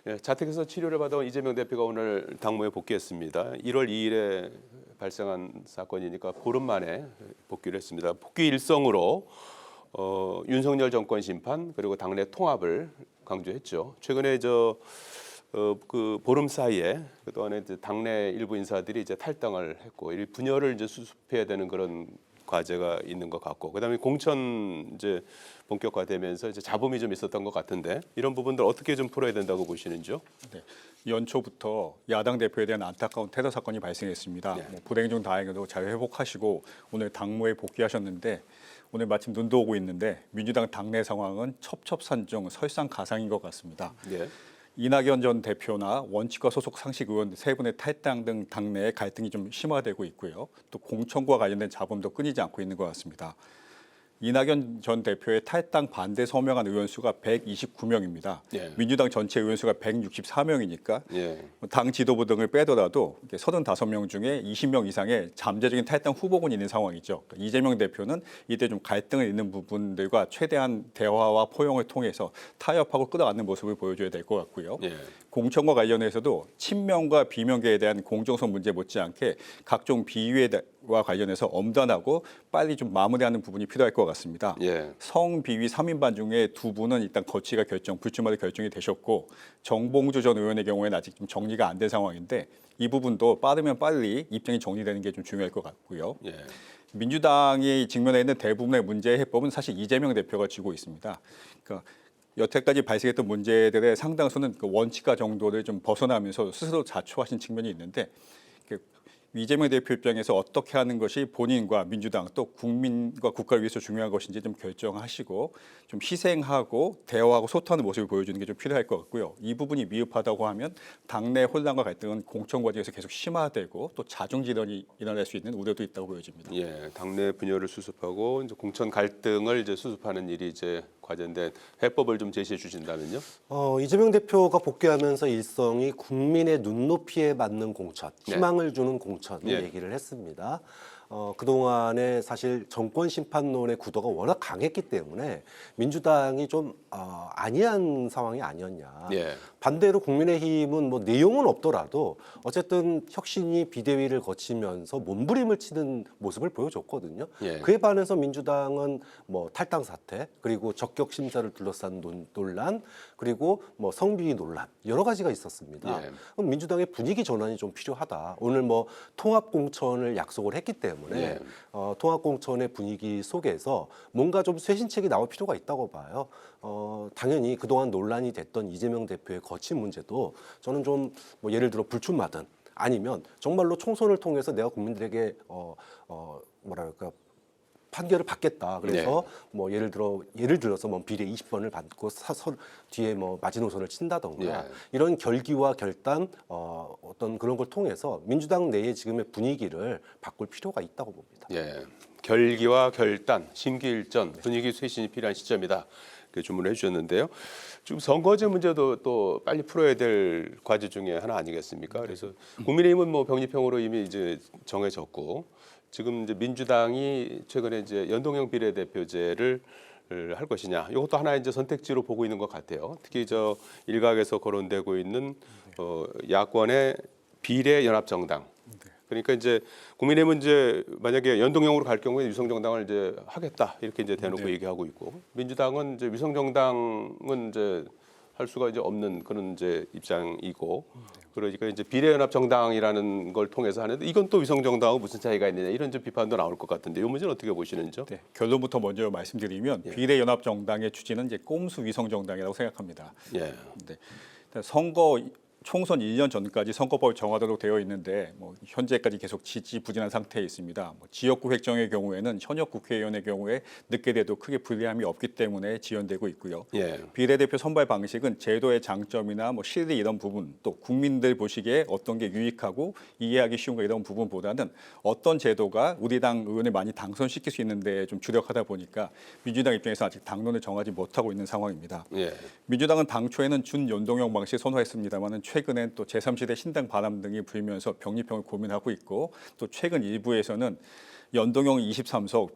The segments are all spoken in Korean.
예, 자택에서 치료를 받아온 이재명 대표가 오늘 당무에 복귀했습니다. 1월 2일에 발생한 사건이니까 보름 만에 복귀를 했습니다. 복귀 일성으로 윤석열 정권 심판 그리고 당내 통합을 강조했죠. 최근에 그 보름 사이에 그동안에 이제 당내 일부 인사들이 이제 탈당을 했고 이 분열을 이제 수습해야 되는 그런 과제가 있는 것 같고, 그다음에 공천 이제 본격화되면서 이제 잡음이 좀 있었던 것 같은데 이런 부분들 어떻게 좀 풀어야 된다고 보시는지요? 네. 연초부터 야당 대표에 대한 안타까운 테러 사건이 발생했습니다. 네. 불행 중 다행히도 잘 회복하시고 오늘 당무에 복귀하셨는데 오늘 마침 눈도 오고 있는데 민주당 당내 상황은 첩첩산중 설상가상인 것 같습니다. 네. 이낙연 전 대표나 원칙과 소속 상식 의원 세 분의 탈당 등 당내의 갈등이 좀 심화되고 있고요. 또 공천과 관련된 잡음도 끊이지 않고 있는 것 같습니다. 이낙연 전 대표의 탈당 반대 서명한 의원 수가 129명입니다. 예. 민주당 전체 의원 수가 164명이니까 예. 당 지도부 등을 빼더라도 35명 중에 20명 이상의 잠재적인 탈당 후보군이 있는 상황이죠. 그러니까 이재명 대표는 이때 좀 갈등을 잇는 부분들과 최대한 대화와 포용을 통해서 타협하고 끌어안는 모습을 보여줘야 될 것 같고요. 예. 공천과 관련해서도 친명과 비명계에 대한 공정성 문제 못지않게 각종 비위와 관련해서 엄단하고 빨리 좀 마무리하는 부분이 필요할 것 같습니다. 예. 성비위 3인반 중에 두 분은 일단 거취가 불출마로 결정이 되셨고 정봉주 전 의원의 경우에는 아직 좀 정리가 안 된 상황인데 이 부분도 빠르면 빨리 입장이 정리되는 게 좀 중요할 것 같고요. 예. 민주당이 직면해 있는 대부분의 문제의 해법은 사실 이재명 대표가 쥐고 있습니다. 그러니까 여태까지 발생했던 문제들의 상당수는 그 원칙과 정도를 좀 벗어나면서 스스로 자초하신 측면이 있는데 이재명 대표 입장에서 어떻게 하는 것이 본인과 민주당 또 국민과 국가를 위해서 중요한 것인지 좀 결정하시고 좀 희생하고 대화하고 소통하는 모습을 보여주는 게 좀 필요할 것 같고요. 이 부분이 미흡하다고 하면 당내 혼란과 갈등은 공천 과정에서 계속 심화되고 또 자중질환이 일어날 수 있는 우려도 있다고 보여집니다. 예. 당내 분열을 수습하고 이제 공천 갈등을 이제 수습하는 일이 이제 과제인데 해법을 좀 제시해 주신다면요? 이재명 대표가 복귀하면서 일성이 국민의 눈높이에 맞는 공천, 희망을 주는 공천을 네. 얘기를 했습니다. 그동안에 사실 정권 심판론의 구도가 워낙 강했기 때문에 민주당이 좀 안이한 상황이 아니었냐. 예. 반대로 국민의힘은 뭐 내용은 없더라도 어쨌든 혁신이 비대위를 거치면서 몸부림을 치는 모습을 보여줬거든요. 예. 그에 반해서 민주당은 뭐 탈당 사태, 그리고 적격 심사를 둘러싼 논란, 그리고 뭐 성비위 논란 여러 가지가 있었습니다. 예. 그럼 민주당의 분위기 전환이 좀 필요하다. 오늘 뭐 통합 공천을 약속을 했기 때문에 예. 통합 공천의 분위기 속에서 뭔가 좀 쇄신책이 나올 필요가 있다고 봐요. 당연히 그동안 논란이 됐던 이재명 대표의 거친 문제도 저는 좀 뭐 예를 들어 불출마든 아니면 정말로 총선을 통해서 내가 국민들에게 뭐랄까 판결을 받겠다. 그래서 뭐 예를 들어서 뭐 비례 20번을 받고 뒤에 뭐 마지노선을 친다던가 예. 이런 결기와 결단 어떤 그런 걸 통해서 민주당 내의 지금의 분위기를 바꿀 필요가 있다고 봅니다. 예. 결기와 결단, 심기일전, 분위기 쇄신이 필요한 시점이다. 그 주문을 해주셨는데요. 지금 선거제 문제도 또 빨리 풀어야 될 과제 중에 하나 아니겠습니까? 그래서 국민의힘은 뭐 병립형으로 이미 이제 정해졌고 지금 이제 민주당이 최근에 이제 연동형 비례대표제를 할 것이냐, 이것도 하나의 이제 선택지로 보고 있는 것 같아요. 특히 일각에서 거론되고 있는 야권의 비례연합정당. 그러니까 이제 국민의힘은 이제 만약에 연동형으로 갈 경우에 위성정당을 이제 하겠다 이렇게 이제 대놓고 얘기하고 있고, 민주당은 이제 위성정당은 이제 할 수가 이제 없는 그런 이제 입장이고, 그러니까 이제 비례연합정당이라는 걸 통해서 하는데 이건 또 위성정당하고 무슨 차이가 있느냐 이런 좀 비판도 나올 것 같은데 이 문제는 어떻게 보시는지요? 네, 결론부터 먼저 말씀드리면 비례연합정당의 취지는 이제 꼼수 위성정당이라고 생각합니다. 예. 네. 총선 1년 전까지 선거법이 정하도록 되어 있는데 뭐 현재까지 계속 지지부진한 상태에 있습니다. 뭐 지역구 획정의 경우에는 현역 국회의원의 경우에 늦게 돼도 크게 불리함이 없기 때문에 지연되고 있고요. 예. 비례대표 선발 방식은 제도의 장점이나 뭐 실리 이런 부분, 또 국민들 보시기에 어떤 게 유익하고 이해하기 쉬운 거 이런 부분보다는 어떤 제도가 우리 당 의원을 많이 당선시킬 수 있는데 좀 주력하다 보니까 민주당 입장에서 아직 당론을 정하지 못하고 있는 상황입니다. 예. 민주당은 당초에는 준연동형 방식 선호했습니다만은 최근엔 또 제3시대 신당 바람 등이 불면서 병립형을 고민하고 있고 또 최근 일부에서는 연동형 23석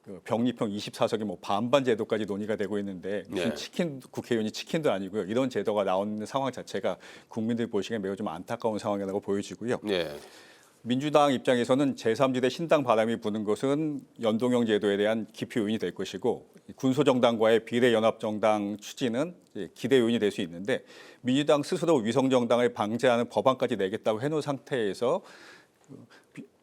그 병립형 24석의 뭐 반반 제도까지 논의가 되고 있는데 무슨 네. 치킨 국회의원이 치킨도 아니고요. 이런 제도가 나오는 상황 자체가 국민들 보시기에 매우 좀 안타까운 상황이라고 보여지고요. 예. 민주당 입장에서는 제3지대 신당 바람이 부는 것은 연동형 제도에 대한 기피 요인이 될 것이고 군소정당과의 비례연합정당 추진은 기대 요인이 될 수 있는데 민주당 스스로 위성정당을 방지하는 법안까지 내겠다고 해놓은 상태에서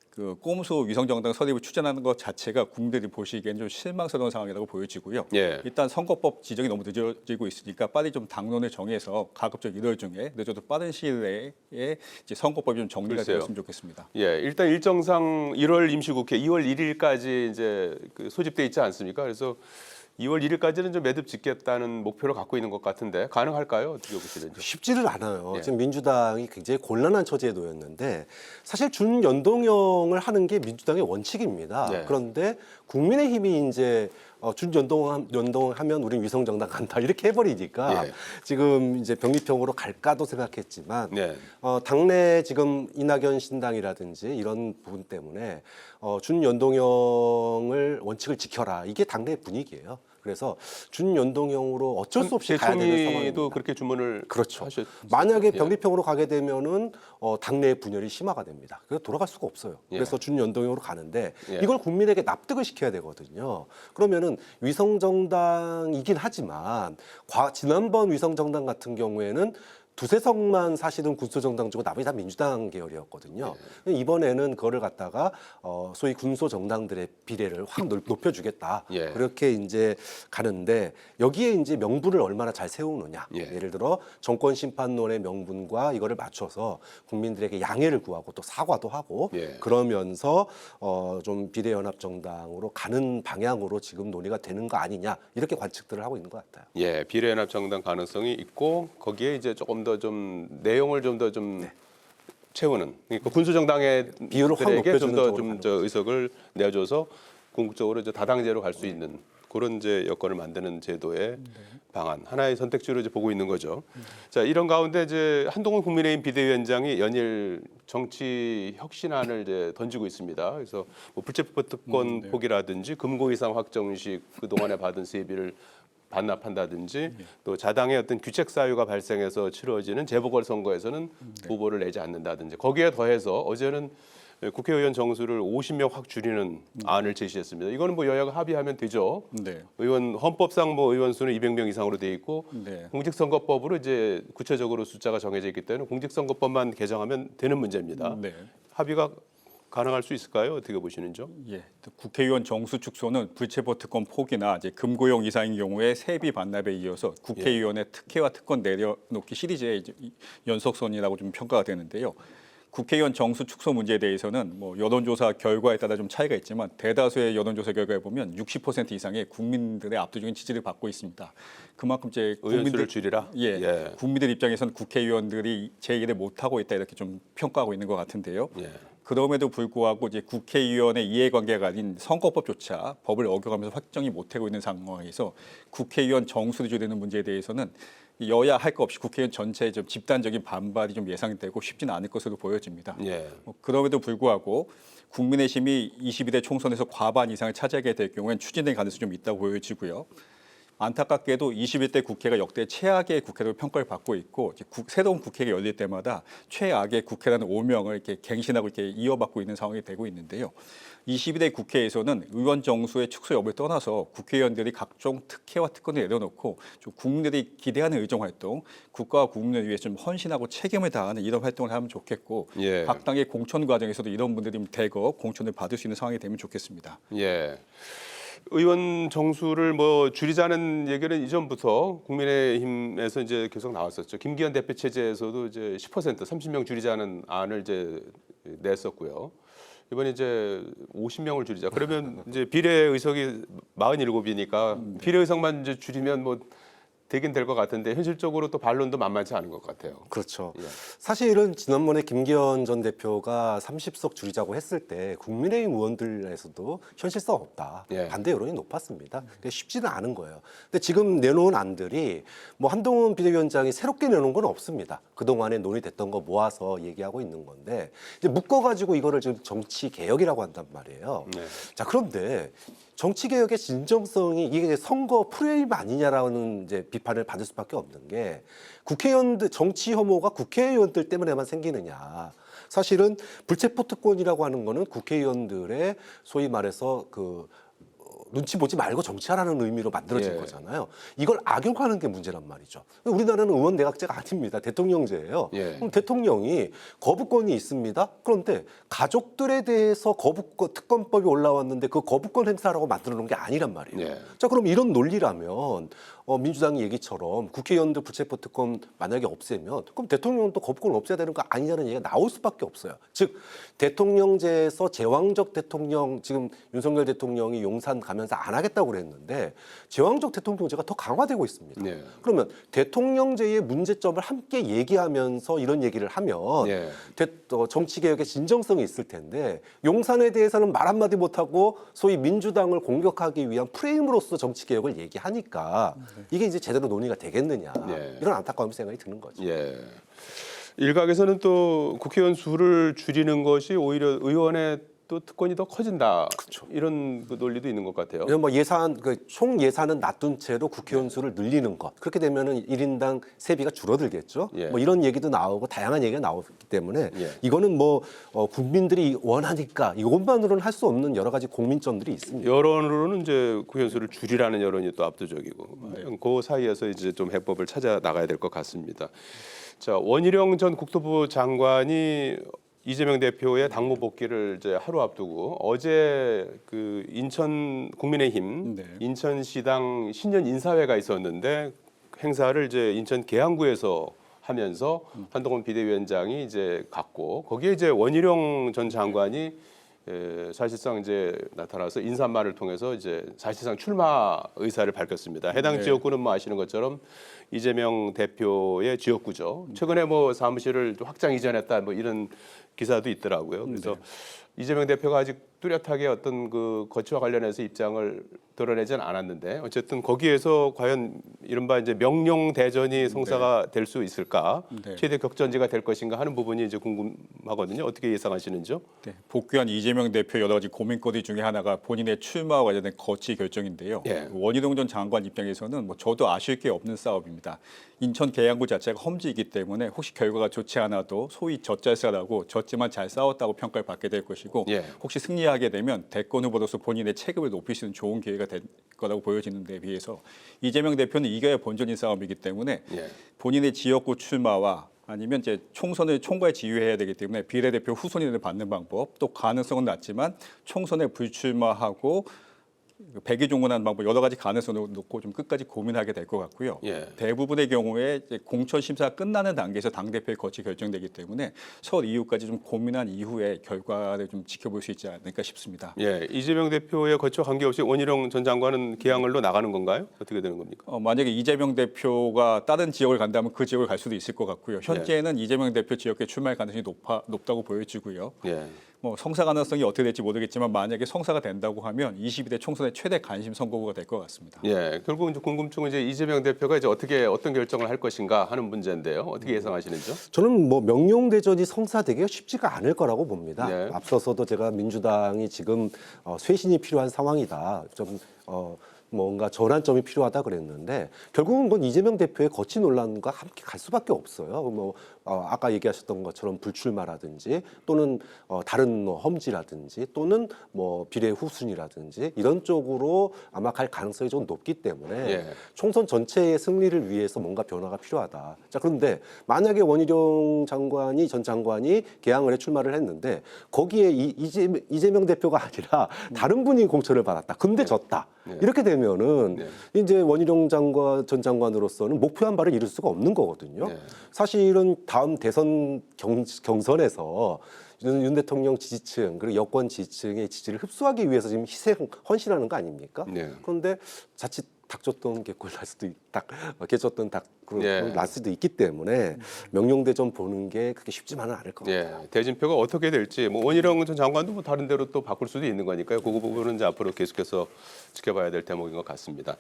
그 꼼수 위성정당 설립을 추진하는 것 자체가 국민들이 보시기에는 좀 실망스러운 상황이라고 보여지고요. 예. 일단 선거법 지정이 너무 늦어지고 있으니까 빨리 좀 당론을 정해서 가급적 1월 중에 늦어도 빠른 시일 내에 이제 선거법이 좀 정리가 글쎄요. 되었으면 좋겠습니다. 예, 일단 일정상 1월 임시국회 2월 1일까지 이제 그 소집돼 있지 않습니까? 그래서 2월 1일까지는 좀 매듭 짓겠다는 목표를 갖고 있는 것 같은데 가능할까요? 어떻게 보시는지? 쉽지를 않아요. 예. 지금 민주당이 굉장히 곤란한 처지에 놓였는데 사실 준연동형을 하는 게 민주당의 원칙입니다. 예. 그런데 국민의힘이 이제 준연동하면 우린 위성정당 간다 이렇게 해버리니까 예. 지금 이제 병립형으로 갈까도 생각했지만 네. 당내 지금 이낙연 신당이라든지 이런 부분 때문에 준연동형을 원칙을 지켜라 이게 당내 분위기예요. 그래서 준연동형으로 어쩔 수 없이 가야 되는 상황입니다. 대총리도 그렇게 주문을 그렇죠. 하셨. 만약에 예. 병립형으로 가게 되면은 당내 분열이 심화가 됩니다. 그래서 돌아갈 수가 없어요. 예. 그래서 준연동형으로 가는데 예. 이걸 국민에게 납득을 시켜야 되거든요. 그러면은 위성정당이긴 하지만 지난번 위성정당 같은 경우에는 두세 석만 사실은 군소정당 주고 나머지 다 민주당 계열이었거든요. 이번에는 그거를 갖다가 소위 군소정당들의 비례를 확 높여주겠다. 예. 그렇게 이제 가는데 여기에 이제 명분을 얼마나 잘 세우느냐. 예. 예를 들어 정권 심판론의 명분과 이거를 맞춰서 국민들에게 양해를 구하고 또 사과도 하고 예. 그러면서 좀 비례연합정당으로 가는 방향으로 지금 논의가 되는 거 아니냐 이렇게 관측들을 하고 있는 것 같아요. 예, 비례연합 정당 가능성이 있고 거기에 이제 조금 더 좀 내용을 좀 더 좀 채우는 그러니까 군수 정당의 비율을 확 높여주는 좀더 쪽으로 좀 가는 저 의석을 내줘서 궁극적으로 이제 다당제로 갈 수 있는 그런 이제 여건을 만드는 제도의 방안 하나의 선택지로 이제 보고 있는 거죠. 자, 이런 가운데 이제 한동훈 국민의힘 비대위원장이 연일 정치 혁신안을 이제 던지고 있습니다. 그래서 뭐 불체포 특권 포기라든지 금고 이상 확정식 그 동안에 받은 세비를 반납한다든지 또 자당의 어떤 규책 사유가 발생해서 치러지는 재보궐 선거에서는 후보를 내지 않는다든지 거기에 더해서 어제는 국회의원 정수를 50명 확 줄이는 안을 제시했습니다. 이거는 뭐 여야가 합의하면 되죠. 네. 의원 헌법상 뭐 의원 수는 200명 이상으로 돼 있고 네. 공직선거법으로 이제 구체적으로 숫자가 정해져 있기 때문에 공직선거법만 개정하면 되는 문제입니다. 네. 합의가 가능할 수 있을까요? 어떻게 보시는지요? 예, 또 국회의원 정수 축소는 불체포 특권 포기나 이제 금고용 이상인 경우에 세비 반납에 이어서 국회의원의 특혜와 특권 내려놓기 시리즈의 이제 연속선이라고 좀 평가가 되는데요. 국회의원 정수 축소 문제에 대해서는 뭐 여론조사 결과에 따라 좀 차이가 있지만 대다수의 여론조사 결과에 보면 60% 이상의 국민들의 압도적인 지지를 받고 있습니다. 그만큼 이제 의원 수를 국민들 줄이라. 예, 국민들 입장에서는 국회의원들이 제 일을 못 하고 있다 이렇게 좀 평가하고 있는 것 같은데요. 예. 그럼에도 불구하고 이제 국회의원의 이해관계가 아닌 선거법조차 법을 어겨가면서 확정이 못하고 있는 상황에서 국회의원 정수를 줄이는 문제에 대해서는 여야 할 것 없이 국회의원 전체의 좀 집단적인 반발이 좀 예상되고 쉽지는 않을 것으로 보여집니다. 예. 그럼에도 불구하고 국민의힘이 22대 총선에서 과반 이상을 차지하게 될 경우엔 추진될 가능성이 좀 있다고 보여지고요. 안타깝게도 21대 국회가 역대 최악의 국회로 평가를 받고 있고 이제 새로운 국회가 열릴 때마다 최악의 국회라는 오명을 이렇게 갱신하고 이렇게 이어받고 있는 상황이 되고 있는데요. 22대 국회에서는 의원 정수의 축소 여부를 떠나서 국회의원들이 각종 특혜와 특권을 내려놓고 좀 국민들이 기대하는 의정 활동, 국가와 국민을 위해 좀 헌신하고 책임을 다하는 이런 활동을 하면 좋겠고 예. 각 당의 공천 과정에서도 이런 분들이 대거 공천을 받을 수 있는 상황이 되면 좋겠습니다. 예. 의원 정수를 뭐 줄이자는 얘기는 이전부터 국민의힘에서 이제 계속 나왔었죠. 김기현 대표 체제에서도 이제 10% 30명 줄이자는 안을 이제 냈었고요. 이번에 이제 50명을 줄이자. 그러면 이제 비례 의석이 47이니까 비례 의석만 이제 줄이면 뭐 되긴 될 것 같은데 현실적으로 또 반론도 만만치 않은 것 같아요. 그렇죠. 예. 사실은 지난번에 김기현 전 대표가 30석 줄이자고 했을 때 국민의힘 의원들에서도 현실성 없다. 예. 반대 여론이 높았습니다. 그러니까 쉽지는 않은 거예요. 근데 지금 내놓은 안들이 뭐 한동훈 비대위원장이 새롭게 내놓은 건 없습니다. 그동안에 논의됐던 거 모아서 얘기하고 있는 건데 이제 묶어가지고 이거를 지금 정치 개혁이라고 한단 말이에요. 네. 자, 그런데 정치 개혁의 진정성이 이게 이제 선거 프레임 아니냐라는 이제 비판을 받을 수밖에 없는 게 국회의원들 정치 혐오가 국회의원들 때문에만 생기느냐. 사실은 불체포 특권이라고 하는 거는 국회의원들의 소위 말해서 눈치 보지 말고 정치하라는 의미로 만들어진 예. 거잖아요. 이걸 악용하는 게 문제란 말이죠. 우리나라는 의원 내각제가 아닙니다. 대통령제예요. 예. 그럼 대통령이 거부권이 있습니다. 그런데 가족들에 대해서 거부권 특권법이 올라왔는데 그 거부권 행사라고 만들어 놓은 게 아니란 말이에요. 예. 자, 그럼 이런 논리라면 민주당 얘기처럼 국회의원들 불체포 특권 만약에 없애면 그럼 대통령도 거부권 없애야 되는 거 아니냐는 얘기가 나올 수밖에 없어요. 즉 대통령제에서 제왕적 대통령 지금 윤석열 대통령이 용산 가면서 안 하겠다고 그랬는데 제왕적 대통령제가 더 강화되고 있습니다. 네. 그러면 대통령제의 문제점을 함께 얘기하면서 이런 얘기를 하면 네. 정치 개혁의 진정성이 있을 텐데 용산에 대해서는 말 한마디 못하고 소위 민주당을 공격하기 위한 프레임으로서 정치 개혁을 얘기하니까 이게 이제 제대로 논의가 되겠느냐 네. 이런 안타까운 생각이 드는 거죠. 예. 일각에서는 또 국회의원 수를 줄이는 것이 오히려 의원의 또 특권이 더 커진다. 그렇죠. 이런 그 논리도 있는 것 같아요. 왜냐면 뭐 총 예산은 놔둔 채로 국회의원 수를 늘리는 것. 그렇게 되면은 1인당 세비가 줄어들겠죠. 예. 뭐 이런 얘기도 나오고 다양한 얘기가 나오기 때문에 예. 이거는 뭐 국민들이 원하니까 이것만으로는 할 수 없는 여러 가지 국민점들이 있습니다. 여론으로는 이제 국회의원 수를 줄이라는 여론이 또 압도적이고 그 사이에서 이제 좀 해법을 찾아 나가야 될 것 같습니다. 자, 원희룡 전 국토부 장관이 이재명 대표의 당무 복귀를 이제 하루 앞두고 어제 그 인천 국민의힘 네. 인천시당 신년 인사회가 있었는데 행사를 이제 인천 계양구에서 하면서 한동훈 비대위원장이 이제 갔고 거기에 이제 원희룡 전 장관이 사실상 이제 나타나서 인사말을 통해서 이제 사실상 출마 의사를 밝혔습니다. 해당 네. 지역구는 뭐 아시는 것처럼 이재명 대표의 지역구죠. 최근에 뭐 사무실을 또 확장 이전했다 뭐 이런 기사도 있더라고요. 그래서 이재명 대표가 아직 뚜렷하게 어떤 그 거취와 관련해서 입장을 드러내지는 않았는데 어쨌든 거기에서 과연 이른바 이제 명령 대전이 성사가 될 수 있을까, 네. 최대 격전지가 될 것인가 하는 부분이 이제 궁금하거든요. 어떻게 예상하시는지요? 네, 복귀한 이재명 대표 여러 가지 고민거리 중에 하나가 본인의 출마와 관련된 거취 결정인데요. 예. 원희룡 전 장관 입장에서는 뭐 저도 아실 게 없는 싸움입니다. 인천 계양구 자체가 험지이기 때문에 혹시 결과가 좋지 않아도 소위 젖잘싸라고 졌지만 잘 싸웠다고 평가를 받게 될 것이고 예. 혹시 승리하게 되면 대권 후보로서 본인의 체급을 높일 수 있는 좋은 기회가 될 거라고 보여지는 데 비해서 이재명 대표는 이겨야 본전인 싸움이기 때문에 예. 본인의 지역구 출마와 아니면 이제 총선을 총괄 지휘해야 되기 때문에 비례대표 후순위를 받는 방법 또 가능성은 낮지만 총선에 불출마하고 백의종군하는 방법 여러 가지 가능성을 놓고 좀 끝까지 고민하게 될 것 같고요. 예. 대부분의 경우에 이제 공천 심사가 끝나는 단계에서 당 대표의 거취 결정되기 때문에 설 이후까지 좀 고민한 이후에 결과를 좀 지켜볼 수 있지 않을까 싶습니다. 예, 이재명 대표의 거취와 관계없이 원희룡 전 장관은 계양을로 나가는 건가요? 어떻게 되는 겁니까? 만약에 이재명 대표가 다른 지역을 간다면 그 지역을 갈 수도 있을 것 같고요. 현재는 이재명 대표 지역에 출마할 가능성이 높다고 보여지고요. 예. 뭐 성사 가능성이 어떻게 될지 모르겠지만 만약에 성사가 된다고 하면 22대 총선의 최대 관심 선거구가 될 것 같습니다. 예, 결국 이제 궁금증은 이제 이재명 대표가 이제 어떤 결정을 할 것인가 하는 문제인데요. 어떻게 예상하시는지요? 저는 뭐 명령대전이 성사되기가 쉽지가 않을 거라고 봅니다. 네. 앞서서도 제가 민주당이 지금 쇠신이 필요한 상황이다. 좀 뭔가 전환점이 필요하다 그랬는데 결국은 그건 이재명 대표의 거취 논란과 함께 갈 수밖에 없어요. 뭐 아까 얘기하셨던 것처럼 불출마라든지 또는 다른 뭐 험지라든지 또는 뭐 비례 후순위라든지 이런 쪽으로 아마 갈 가능성이 좀 높기 때문에 예. 총선 전체의 승리를 위해서 뭔가 변화가 필요하다. 자, 그런데 만약에 원희룡 전 장관이 개항을 해 출마를 했는데 거기에 이재명 대표가 아니라 다른 분이 공천을 받았다. 근데 졌다. 이렇게 되면은 이제 원희룡 전 장관으로서는 목표한 바를 이룰 수가 없는 거거든요. 네. 사실은 다음 대선 경선에서 윤 대통령 지지층 그리고 여권 지지층의 지지를 흡수하기 위해서 지금 헌신하는 거 아닙니까? 네. 그런데 자칫 닭 줬던 개꼴 날 수도 닭 줬던 닭 그런 예. 라스도 있기 때문에 명령대전 보는 게 그렇게 쉽지만은 않을 것 같아요. 예, 대진표가 어떻게 될지 뭐 원희룡 전 장관도 뭐 다른 데로 또 바꿀 수도 있는 거니까요. 그 부분은 이제 앞으로 계속해서 지켜봐야 될 대목인 것 같습니다.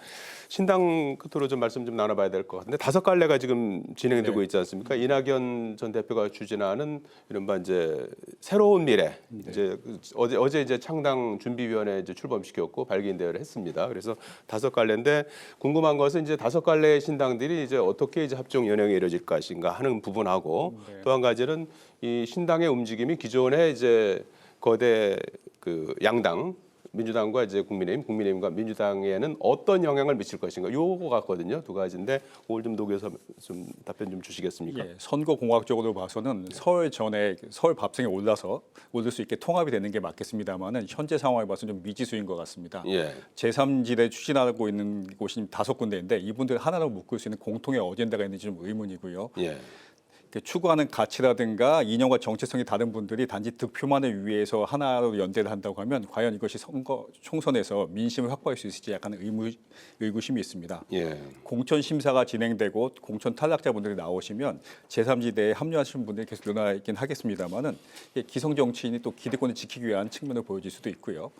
신당 끝으로 좀 말씀 좀 나눠봐야 될 것 같은데 5갈래가 지금 진행되고 있지 않습니까? 이낙연 전 대표가 추진하는 이른바 이제 새로운 미래 이제 어제 이제 창당 준비위원회 이제 출범시켰고 발기인 대회를 했습니다. 그래서 5갈래인데 궁금한 것은 이제 5갈래의 신당들이 이제 어떻게 이제 합종 연행이 이루어질 것인가 하는 부분하고 또 한 가지는 이 신당의 움직임이 기존의 이제 거대 그 양당 민주당과 이제 국민의힘과 민주당에는 어떤 영향을 미칠 것인가 요거 같거든요. 두 가지인데 오늘 좀 녹여서 좀 답변 좀 주시겠습니까? 예, 선거 공학적으로 봐서는 설 전에 설 밥상에 오를 수 있게 통합이 되는 게 맞겠습니다만은 현재 상황을 봐서는 좀 미지수인 것 같습니다. 예. 제3지대 추진하고 있는 곳이 5군데인데 이분들 하나로 묶을 수 있는 공통의 어젠다가 있는지 좀 의문이고요. 예. 추구하는 가치라든가 이념과 정체성이 다른 분들이 단지 득표만을 위해서 하나로 연대를 한다고 하면 과연 이것이 선거 총선에서 민심을 확보할 수 있을지 약간 의구심이 있습니다. 예. 공천 심사가 진행되고 공천 탈락자분들이 나오시면 제3지대에 합류하시는 분들이 계속 늘어나긴 하겠습니다만은 기성 정치인이 또 기득권을 지키기 위한 측면을 보여질 수도 있고요.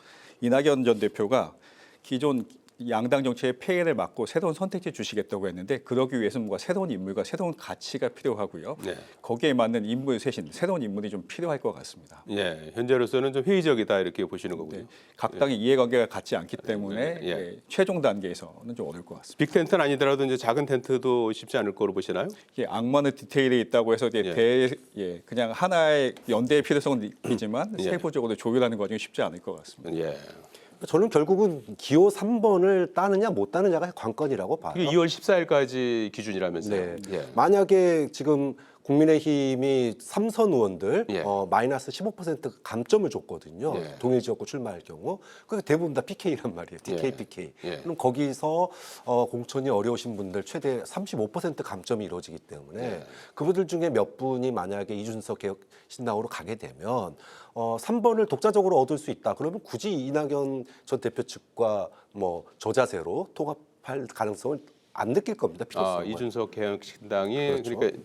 이낙연 전 대표가 기존 양당 정치의 폐해를 막고 새로운 선택지 주시겠다고 했는데 그러기 위해서는 뭔가 새로운 인물과 새로운 가치가 필요하고요. 네. 거기에 맞는 인물 쇄신, 새로운 인물이 좀 필요할 것 같습니다. 예. 현재로서는 좀 회의적이다 이렇게 보시는 거군요. 각 당의 이해관계가 같지 않기 때문에 예. 최종 단계에서는 좀 어려울 것 같습니다. 빅 텐트는 아니더라도 이제 작은 텐트도 쉽지 않을 거로 보시나요? 이게 악마는 디테일이 있다고 해서 이제 그냥 하나의 연대의 필요성은 느끼지만 예. 세부적으로 조율하는 과정이 쉽지 않을 것 같습니다. 예. 저는 결국은 기호 3번을 따느냐 못 따느냐가 관건이라고 봐요. 이게 2월 14일까지 기준이라면서요. 네. 예. 만약에 지금 국민의힘이 3선 의원들 예. 마이너스 15% 감점을 줬거든요. 예. 동일 지역구 출마할 경우. 그 대부분 다 PK란 말이에요. TK, 예. PK. 예. 그럼 거기서 공천이 어려우신 분들 최대 35% 감점이 이루어지기 때문에 예. 그분들 중에 몇 분이 만약에 이준석 개혁 신당으로 가게 되면 3번을 독자적으로 얻을 수 있다. 그러면 굳이 이낙연 전 대표 측과 뭐 저자세로 통합할 가능성을 안 느낄 겁니다. 필요성을. 이준석 개혁신당이 그렇죠. 그러니까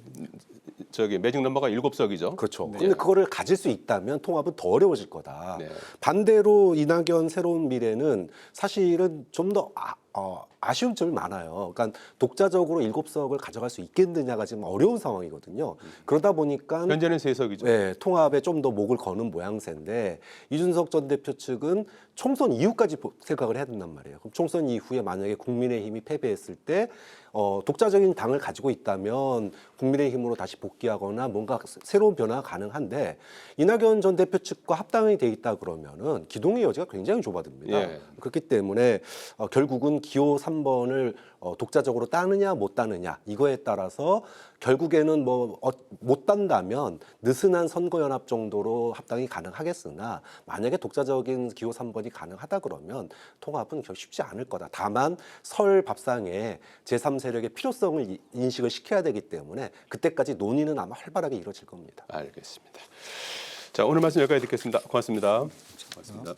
저기 매직 넘버가 7석이죠. 그렇죠. 근데 그거를 가질 수 있다면 통합은 더 어려워질 거다. 네. 반대로 이낙연 새로운 미래는 사실은 좀 더 아쉬운 점이 많아요. 그러니까 독자적으로 7석을 가져갈 수 있겠느냐가 지금 어려운 상황이거든요. 그러다 보니까 현재는 3석이죠. 네, 통합에 좀 더 목을 거는 모양새인데 이준석 전 대표 측은 총선 이후까지 생각을 해야 된단 말이에요. 그럼 총선 이후에 만약에 국민의힘이 패배했을 때 독자적인 당을 가지고 있다면 국민의힘으로 다시 복귀하거나 뭔가 새로운 변화가 가능한데 이낙연 전 대표 측과 합당이 돼 있다 그러면은 기동의 여지가 굉장히 좁아집니다. 예. 그렇기 때문에 결국은 기호 3번을 독자적으로 따느냐 못 따느냐 이거에 따라서 결국에는 못 딴다면 느슨한 선거연합 정도로 합당이 가능하겠으나 만약에 독자적인 기호 3번이 가능하다 그러면 통합은 결 쉽지 않을 거다. 다만 설 밥상에 제3세력의 필요성을 인식을 시켜야 되기 때문에 그때까지 논의는 아마 활발하게 이루어질 겁니다. 알겠습니다. 자, 오늘 말씀 여기까지 듣겠습니다. 고맙습니다. 고맙습니다.